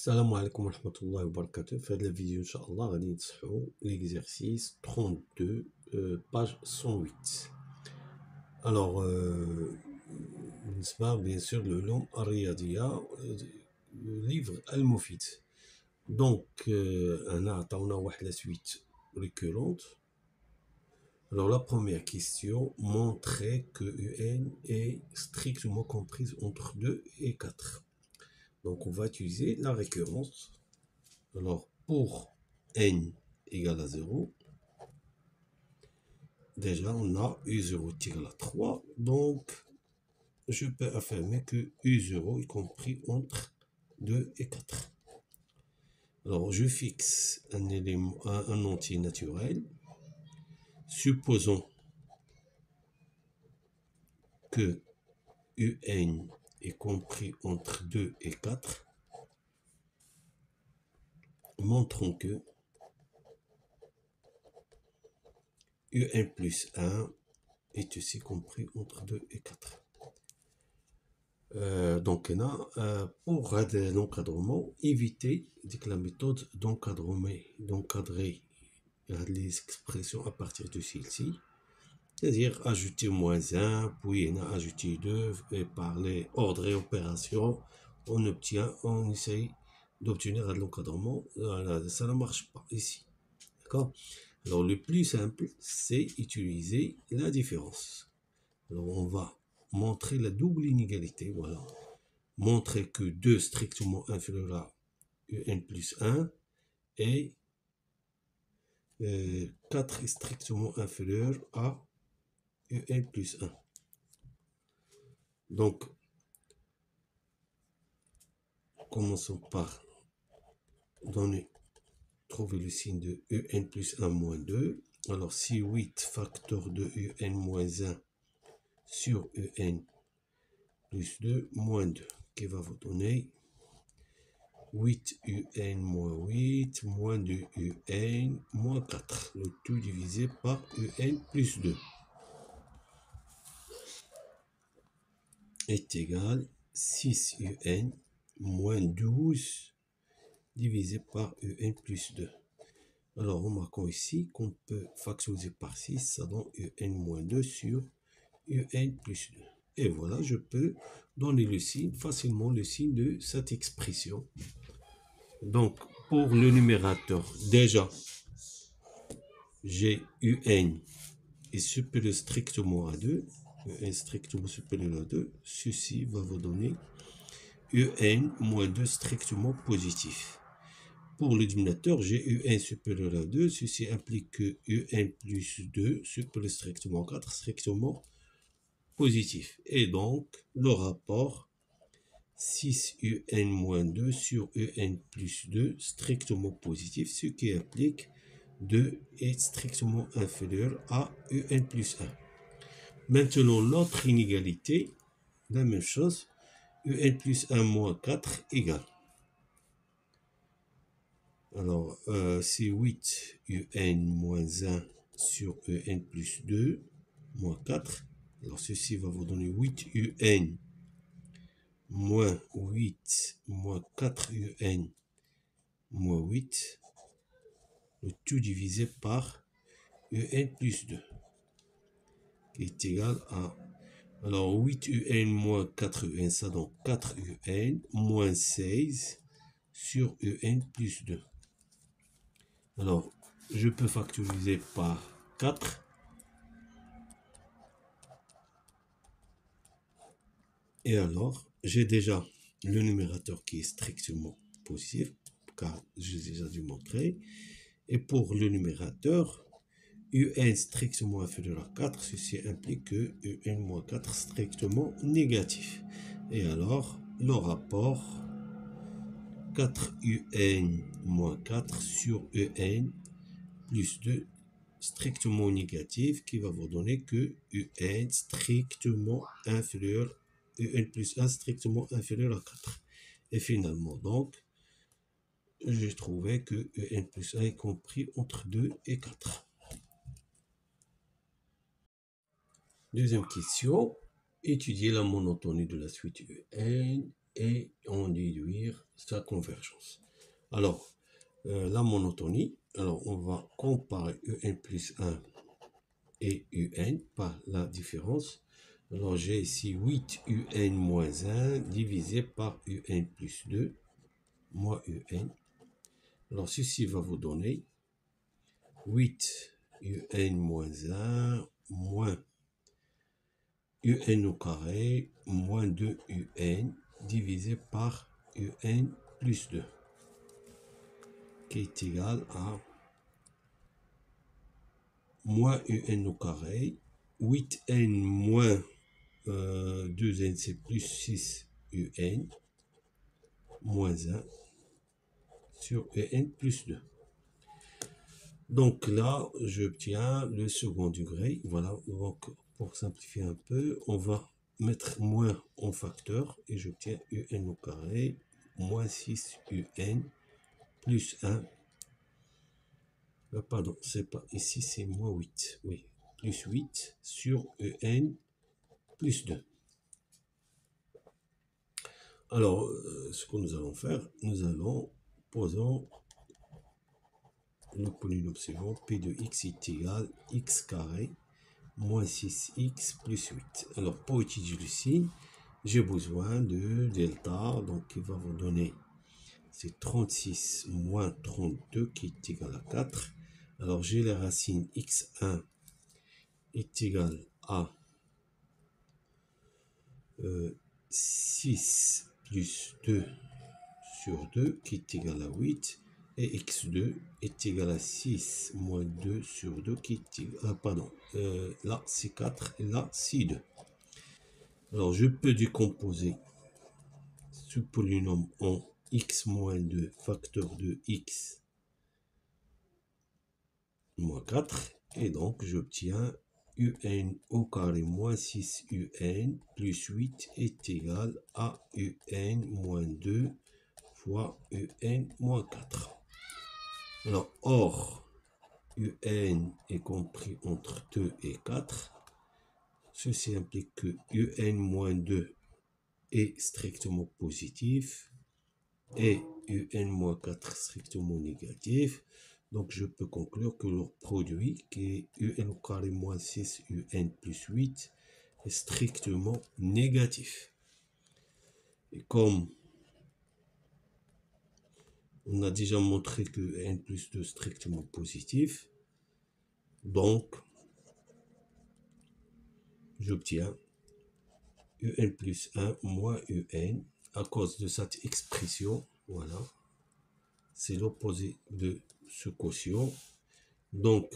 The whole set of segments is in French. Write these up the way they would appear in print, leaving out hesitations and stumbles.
السلام عليكم ورحمة الله وبركاته. في هذا الفيديو إن شاء الله غادي نصحو l'exercice 32 page 108. Alors بالنسبة bien sûr للعلوم الرياضية livre المفيد. Donc هنا عطاونا واحد la suite récurrente. Alors la première question, montrer que UN est strictement comprise entre 2 et 4. Donc on va utiliser la récurrence. Alors pour n égale à 0, déjà on a U0 est égal à 3, donc je peux affirmer que U0 est compris entre 2 et 4. Alors je fixe un élément, un entier naturel. Supposons que UN est compris entre 2 et 4. Montrons que UN plus 1 est aussi compris entre 2 et 4. Donc là, pour l'encadrement, éviter la méthode d'encadrer les expressions à partir de celle-ci, c'est-à-dire ajouter -1, puis ajouter 2, et par les ordres et opérations, on essaye d'obtenir l'encadrement. Ça ne marche pas ici. D'accord? Alors le plus simple, c'est utiliser la différence. Alors on va montrer la double inégalité, voilà. Montrer que 2 strictement inférieur à UN plus 1 et 4 est strictement inférieur à UN plus 1. Donc, commençons par trouver le signe de UN plus 1 moins 2. Alors, si 8 facteur de UN moins 1 sur UN plus 2 moins 2, qui va vous donner 8 UN moins 8 moins 2 UN moins 4, le tout divisé par UN plus 2 est égal 6 UN moins 12 divisé par UN plus 2. Alors remarquons ici qu'on peut factoriser par 6, ça donne UN moins 2 sur UN plus 2. Et voilà, je peux donner le signe, facilement le signe de cette expression. Donc, pour le numérateur, déjà, j'ai UN est supérieur strictement à 2. UN strictement supérieur à 2. Ceci va vous donner UN moins 2 strictement positif. Pour le dénominateur, j'ai UN supérieur à 2. Ceci implique que UN plus 2 supérieur strictement 4 strictement positif. Et donc, le rapport 6 UN moins 2 sur UN plus 2 strictement positif, ce qui implique 2 est strictement inférieur à UN plus 1. Maintenant, l'autre inégalité, la même chose, UN plus 1 moins 4 égale. Alors, c'est 8 UN moins 1 sur UN plus 2 moins 4. Alors, ceci va vous donner 8 UN moins 8 moins 4 UN moins 8, le tout divisé par UN plus 2, qui est égal à, alors 8 UN moins 4 UN, ça donne 4 UN moins 16 sur UN plus 2. Alors, je peux factoriser par 4. Et alors, j'ai déjà le numérateur qui est strictement positif, car j'ai déjà dû montrer. Et pour le numérateur, UN strictement inférieur à 4, ceci implique que UN moins 4 strictement négatif. Et alors, le rapport 4 UN moins 4 sur UN plus 2 strictement négatif, qui va vous donner que UN strictement inférieur, UN plus 1 strictement inférieur à 4. Et finalement, donc, j'ai trouvé que UN plus 1 est compris entre 2 et 4. Deuxième question, étudier la monotonie de la suite UN et en déduire sa convergence. Alors, la monotonie, alors on va comparer UN plus 1 et UN par la différence. Alors j'ai ici 8 UN moins 1 divisé par UN plus 2 moins UN. Alors ceci va vous donner 8 UN moins 1 moins UN au carré moins 2 UN divisé par UN plus 2 qui est égal à moins UN au carré, 8N moins 2N c'est plus 6 UN moins 1 sur UN plus 2. Donc là, j'obtiens le second degré. Voilà, donc pour simplifier un peu, on va mettre moins en facteur et j'obtiens UN au carré moins 6 UN plus 1. Pardon, c'est pas ici, c'est moins 8. Oui, plus 8 sur UN plus 2. Alors, ce que nous allons faire, nous allons poser le polynôme suivant, P de x est égal à x carré moins 6x plus 8. Alors, pour étudier le signe, j'ai besoin de delta, donc il va vous donner, c'est 36 moins 32 qui est égal à 4. Alors, j'ai la racine x1 est égal à 6 plus 2 sur 2 qui est égal à 8 et x2 est égal à 6 moins 2 sur 2 qui est égal pardon, là c'est 4 et là c'est 2. Alors je peux décomposer ce polynôme en x moins 2 facteur de x moins 4 et donc j'obtiens UN au carré moins 6 UN plus 8 est égal à UN moins 2 fois UN moins 4. Alors, or, UN est compris entre 2 et 4. Ceci implique que UN moins 2 est strictement positif et UN moins 4 strictement négatif. Donc, je peux conclure que leur produit, qui est UN au carré moins 6 UN plus 8, est strictement négatif. Et comme on a déjà montré que N plus 2 est strictement positif, donc j'obtiens UN plus 1 moins UN à cause de cette expression. Voilà, c'est l'opposé de ce quotient. Donc,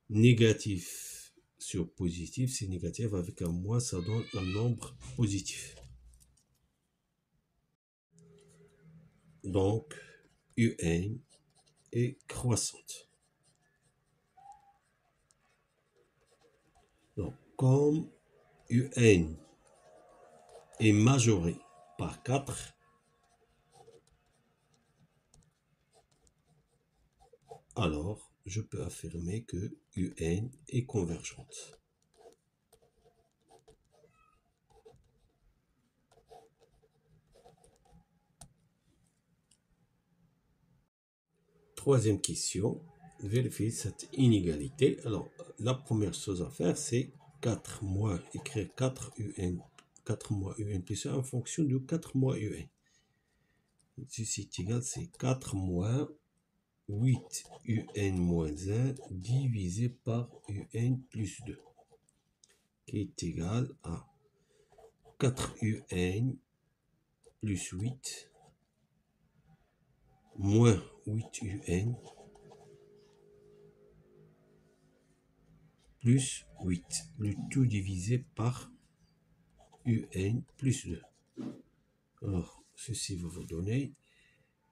négatif sur positif, c'est négatif avec un moins, ça donne un nombre positif. Donc, UN est croissante. Donc, comme UN est majoré par 4, alors je peux affirmer que UN est convergente. Troisième question, vérifier cette inégalité. Alors, la première chose à faire, c'est 4 moins, écrire 4 UN, 4 moins UN plus 1 en fonction de 4 moins UN. Ceci est égal, c'est 4 moins 8 UN moins 1 divisé par UN plus 2, qui est égal à 4 UN plus 8 moins 8 UN plus 8, le tout divisé par UN plus 2. Alors, ceci va vous donner,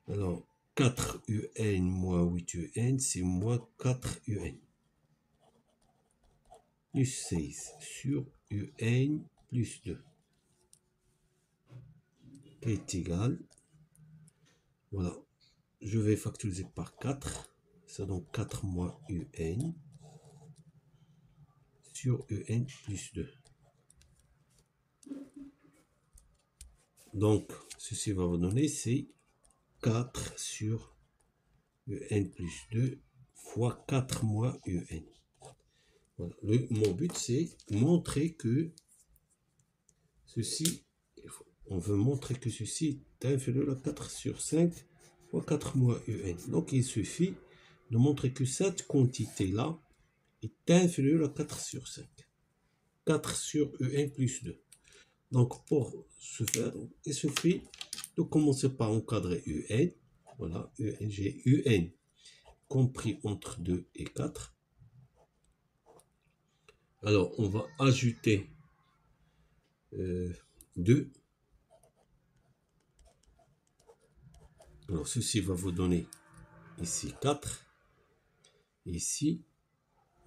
alors 4 UN moins 8 UN, c'est moins 4 UN. Plus 16 sur UN plus 2, qui est égal, voilà, je vais factoriser par 4, ça donne 4 moins UN sur UN plus 2. Donc, ceci va vous donner, c'est 4 sur un plus 2 fois 4 moins un. Voilà. Mon but, c'est montrer que ceci, on veut montrer que ceci est inférieur à 4 sur 5 fois 4 moins un. Donc, il suffit de montrer que cette quantité-là est inférieure à 4 sur 5. 4 sur un plus 2. Donc, pour ce faire, il suffit de commencer par encadrer un. Voilà, j'ai un compris entre 2 et 4. Alors, on va ajouter 2. Alors, ceci va vous donner ici 4. Ici,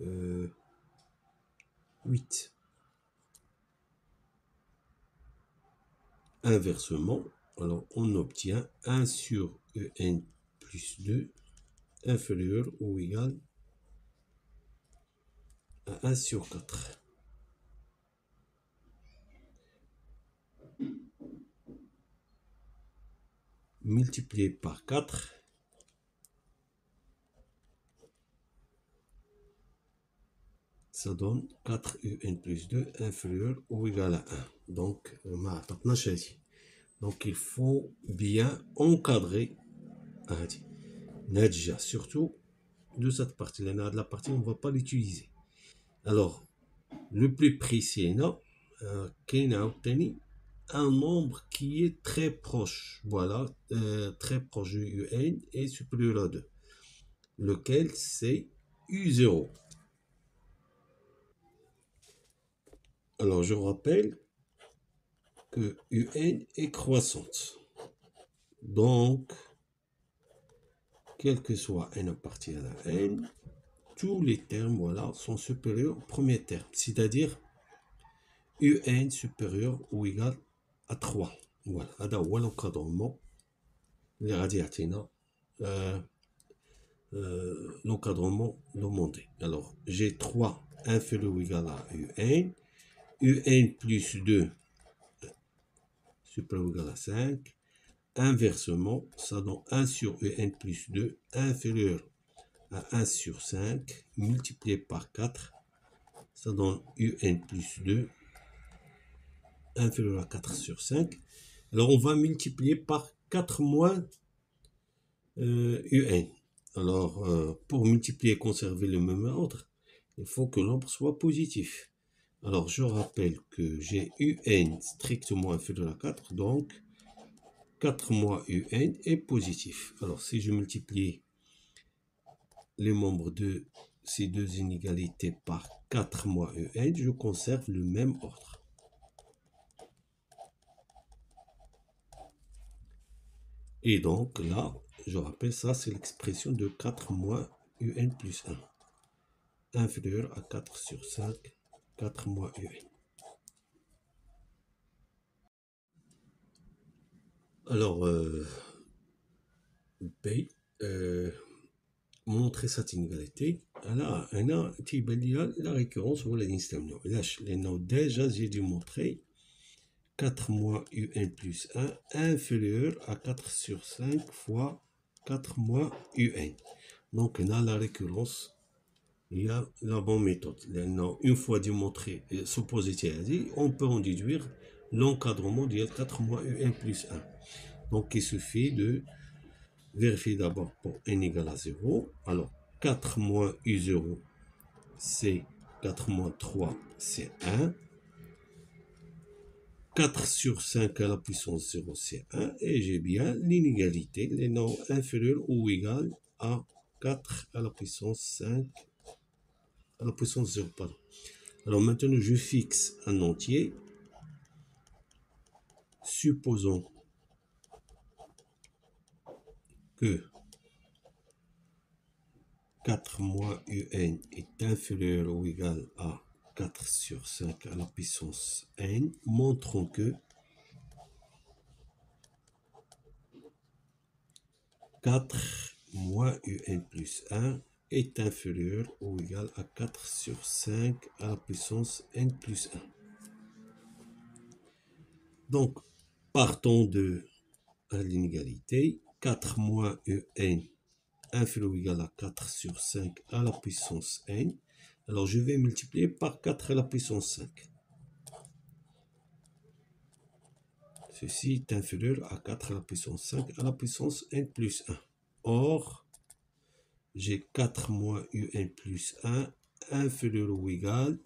8. Inversement, alors on obtient 1 sur un plus 2 inférieur ou égal à 1 sur 4. Multiplié par 4, ça donne 4 un plus 2 inférieur ou égal à 1. Donc, il faut bien encadrer. Surtout de cette partie. La partie, on ne va pas l'utiliser. Alors, le plus précis, un nombre qui est très proche. Voilà, très proche du UN et supérieur à 2. Lequel c'est U0. Alors, je rappelle que UN est croissante. Donc, quel que soit n appartient à n, tous les termes voilà, sont supérieurs au premier terme. C'est-à-dire UN supérieur ou égal à 3. Voilà, هذا هو l'encadrement اللي غادي يعطينا l'encadrement demandé. Alors, j'ai 3 inférieur ou égal à UN, UN plus 2 supérieur ou égal à 5. Inversement, ça donne 1 sur UN plus 2 inférieur à 1 sur 5 multiplié par 4. Ça donne UN plus 2 inférieur à 4 sur 5. Alors, on va multiplier par 4 moins UN. Alors, pour multiplier et conserver le même ordre, il faut que l'ordre soit positif. Alors, je rappelle que j'ai UN strictement inférieur à 4, donc 4 moins UN est positif. Alors, si je multiplie les membres de ces deux inégalités par 4 moins UN, je conserve le même ordre. Et donc là, je rappelle, ça c'est l'expression de 4 moins UN plus 1. Inférieur à 4 sur 5, 4 moins UN. Alors, B, montrer cette inégalité. Alors, la récurrence ou la l'instamno. Là, déjà, j'ai dû montrer 4 moins UN plus 1 inférieur à 4 sur 5 fois 4 moins UN. Donc, on a la récurrence. Il y a la bonne méthode. Une fois démontré ce positif, on peut en déduire l'encadrement de 4 moins UN plus 1. Donc, il suffit de vérifier d'abord pour n égale à 0. Alors, 4 moins U0, c'est 4 moins 3, c'est 1. 4 sur 5 à la puissance 0, c'est 1. Et j'ai bien l'inégalité, les nombres inférieurs ou égaux à 4 à la puissance 5, à la puissance 0, pardon. Alors maintenant, je fixe un entier. Supposons que 4 moins UN est inférieur ou égal à 4 sur 5 à la puissance n. Montrons que 4 moins UN plus 1 est inférieur ou égal à 4 sur 5 à la puissance n plus 1. Donc, partons de l'inégalité, 4 moins un inférieur ou égal à 4 sur 5 à la puissance n. Alors, je vais multiplier par 4 à la puissance 5. Ceci est inférieur à 4 à la puissance 5 à la puissance n plus 1. Or, j'ai 4 moins un plus 1 inférieur ou égal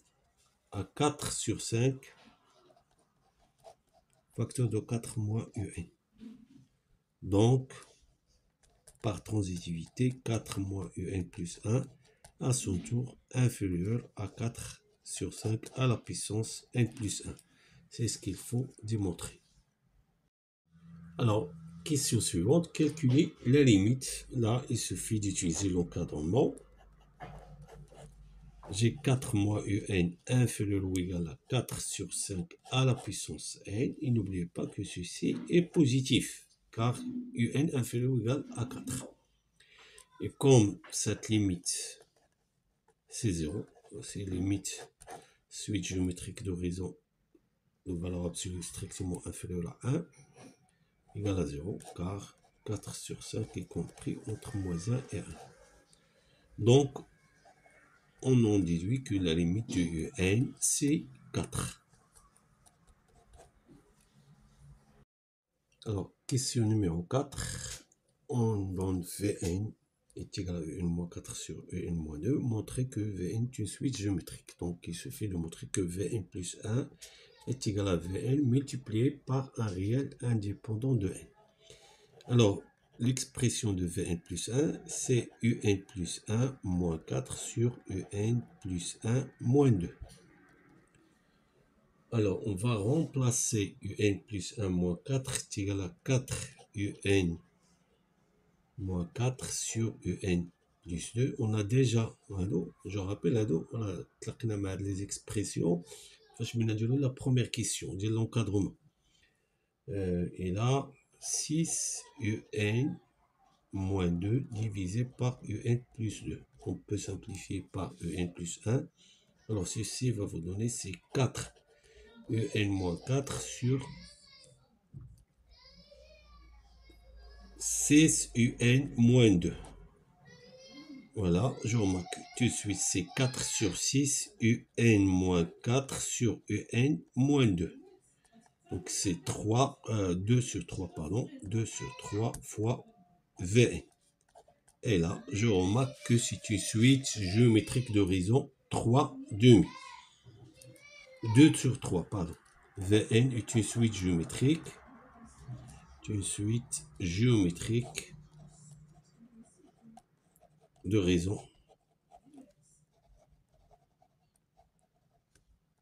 à 4 sur 5, facteur de 4 moins un. Donc, par transitivité, 4 moins un plus 1 à son tour inférieur à 4 sur 5 à la puissance n plus 1. C'est ce qu'il faut démontrer. Alors, question suivante, calculer la limite. Là, il suffit d'utiliser l'encadrement. J'ai 4 moins un inférieur ou égal à 4 sur 5 à la puissance n. Et n'oubliez pas que ceci est positif, car un inférieur ou égal à 4. Et comme cette limite, c'est 0, c'est limite suite géométrique d'horizon de valeur absolue strictement inférieure à 1, égale à 0, car 4 sur 5 est compris entre moins 1 et 1. Donc, on en déduit que la limite de un, c'est 4. Alors, question numéro 4. On donne Vn est égal à un moins 4 sur un moins 2. Montrer que Vn est une suite géométrique. Donc, il suffit de montrer que Vn plus 1 est égal à Vn multiplié par un réel indépendant de n. Alors, l'expression de Vn plus 1, c'est un plus 1 moins 4 sur un plus 1 moins 2. Alors, on va remplacer un plus 1 moins 4 est égal à 4 un moins 4 sur un plus 2. On a déjà, je rappelle, on a les expressions. Je vais dire la première question, de l'encadrement. Et là, 6 un moins 2 divisé par un plus 2. On peut simplifier par un plus 1. Alors, ceci va vous donner, c'est 4 un moins 4 sur 6 un moins 2. Voilà, je remarque tout de suite, c'est 4 sur 6 un moins 4 sur un moins 2. Donc, c'est 2 sur 3, pardon, 2 sur 3 fois Vn. Et là, je remarque que c'est une suite géométrique d'horizon 3 demi. 2 sur 3, pardon. Vn est une suite géométrique. Une suite géométrique d'horizon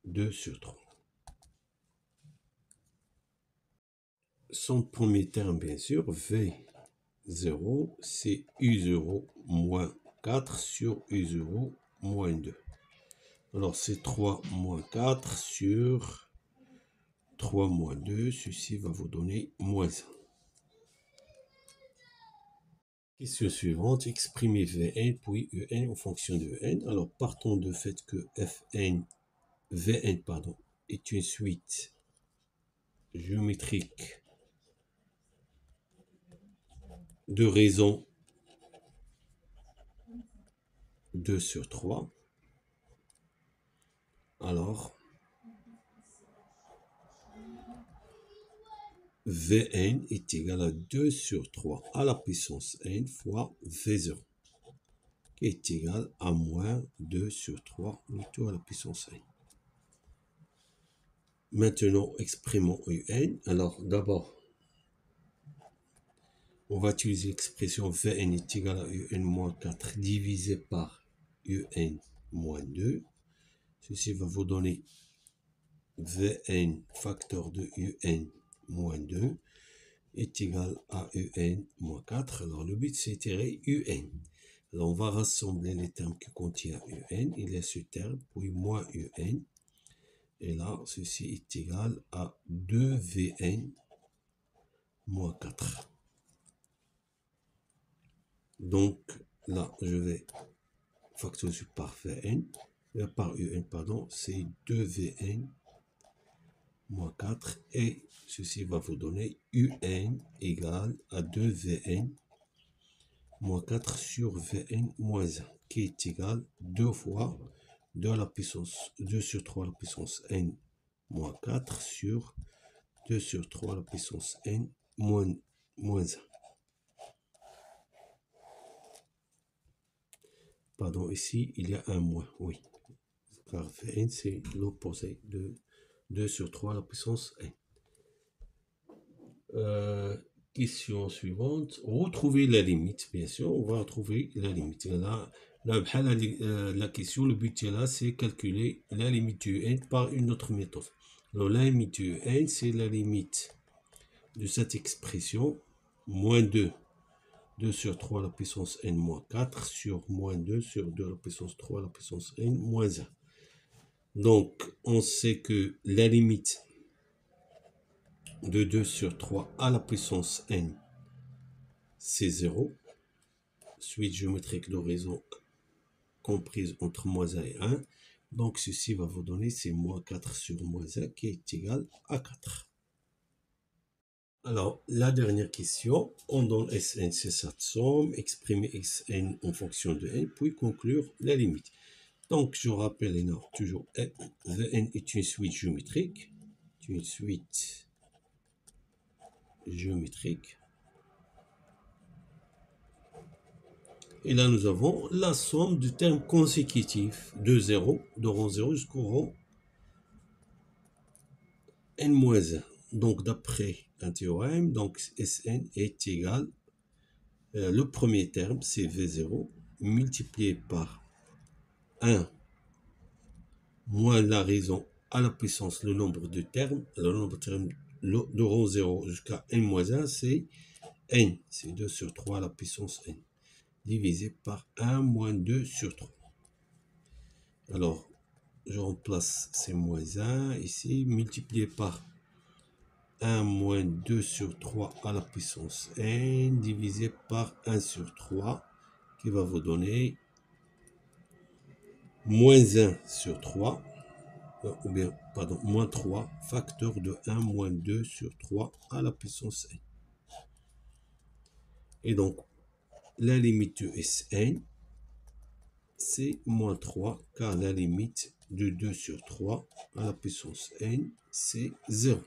2 sur 3. Son premier terme, bien sûr, V0, c'est U0 moins 4 sur U0 moins 2. Alors, c'est 3 moins 4 sur 3 moins 2. Ceci va vous donner moins 1. Question suivante, exprimer Vn puis Un en fonction de n. Alors, partons du fait que Vn est une suite géométrique de raison 2 sur 3. Alors, Vn est égal à 2 sur 3 à la puissance n fois V0, qui est égal à moins 2 sur 3 tout à la puissance n. Maintenant, exprimons un. Alors, d'abord, on va utiliser l'expression Vn est égal à un moins 4 divisé par un moins 2. Ceci va vous donner Vn facteur de un moins 2 est égal à un moins 4. Alors, le but, c'est tirer un. Alors, on va rassembler les termes qui contiennent un. Il y a ce terme, puis moins un. Et là, ceci est égal à 2Vn moins 4. Donc, là, je vais factoriser par Vn, par un, pardon, c'est 2Vn moins 4, et ceci va vous donner UN égale à 2Vn moins 4 sur Vn moins 1, qui est égal 2 fois 2 à la puissance 2 sur 3 à la puissance n moins 4 sur 2 sur 3 à la puissance n moins 1. Pardon, ici il y a un moins, oui. Car Vn c'est l'opposé de 2 sur 3 à la puissance n. Question suivante. Retrouver la limite, bien sûr, on va retrouver la limite. Là, la question, le but là, c'est calculer la limite du n par une autre méthode. Alors, la limite du n, c'est la limite de cette expression, moins 2, 2 sur 3 à la puissance n moins 4 sur moins 2 sur 2 à la puissance 3 à la puissance n moins 1. Donc, on sait que la limite de 2 sur 3 à la puissance n, c'est 0. Suite géométrique d'horizon comprise entre moins 1 et 1. Donc, ceci va vous donner, c'est moins 4 sur moins 1 qui est égal à 4. Alors, la dernière question, on donne Sn, c'est cette somme, exprimer Xn en fonction de n, puis conclure la limite. Donc, je rappelle toujours, Vn est une suite géométrique. Une suite géométrique. Et là, nous avons la somme de termes consécutifs de 0, de rang 0 jusqu'au rang n-1. Donc, d'après un théorème, donc Sn est égal, le premier terme, c'est V0, multiplié par 1 moins la raison à la puissance, le nombre de termes, le nombre de termes de rang 0 jusqu'à n-1, c'est n, c'est 2 sur 3 à la puissance n, divisé par 1 moins 2 sur 3. Alors, je remplace ces moins 1 ici, multiplié par 1 moins 2 sur 3 à la puissance n, divisé par 1 sur 3, qui va vous donner moins 1 sur 3, ou bien, pardon, moins 3, facteur de 1 moins 2 sur 3 à la puissance n. Et donc, la limite de Sn, c'est moins 3, car la limite de 2 sur 3 à la puissance n, c'est 0.